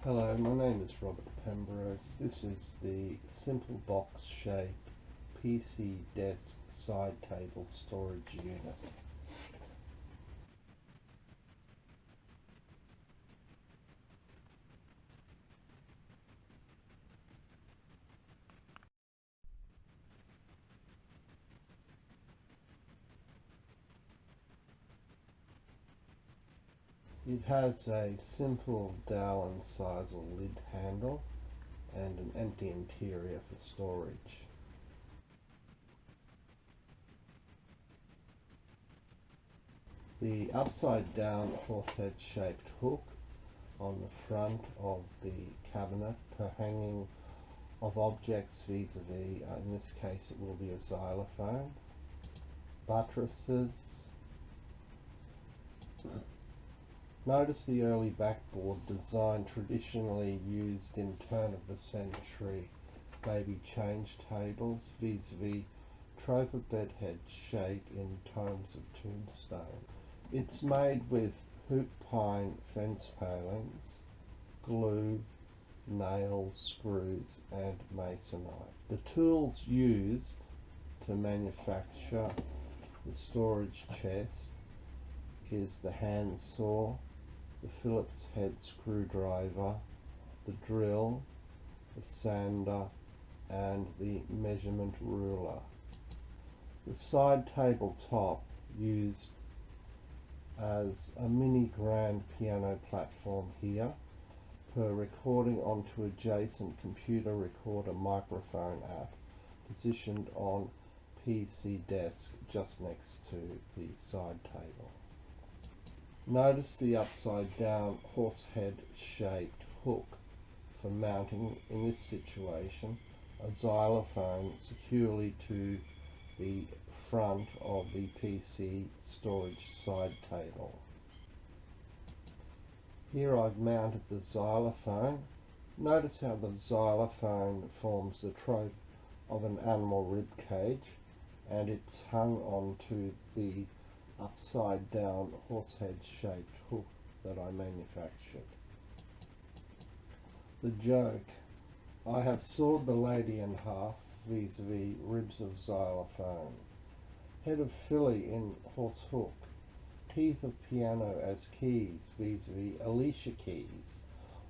Hello, my name is Robert Pembroke. This is the simple box shape PC desk side table storage unit. It has a simple dowel and sisal lid handle and an empty interior for storage. The upside down horsehead shaped hook on the front of the cabinet per hanging of objects vis-a-vis, in this case it will be a xylophone, buttresses. Notice the early backboard design traditionally used in turn of the century baby change tables vis-a-vis trope of bedhead shape in tomes of tombstone. It's made with hoop pine fence palings, glue, nails, screws and masonite. The tools used to manufacture the storage chest is the hand saw, the Phillips head screwdriver, the drill, the sander and the measurement ruler. The side tabletop used as a mini grand piano platform here per recording onto adjacent computer recorder microphone app positioned on PC desk just next to the side table. Notice the upside down horsehead shaped hook for mounting, in this situation, a xylophone securely to the front of the PC storage side table. Here I've mounted the xylophone. Notice how the xylophone forms the trope of an animal rib cage and it's hung onto the upside down horsehead shaped hook that I manufactured. The joke: I have sawed the lady in half vis-a-vis ribs of xylophone, head of filly in horse hook, teeth of piano as keys vis-a-vis Alicia keys,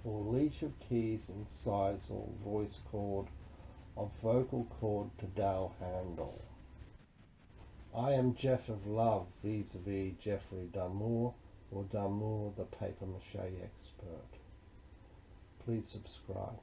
or leash of keys in sisal voice cord of vocal cord to dowel handle. I am Jeff of Love vis-a-vis Jeffrey Damour or Damour the papier-mâché expert. Please subscribe.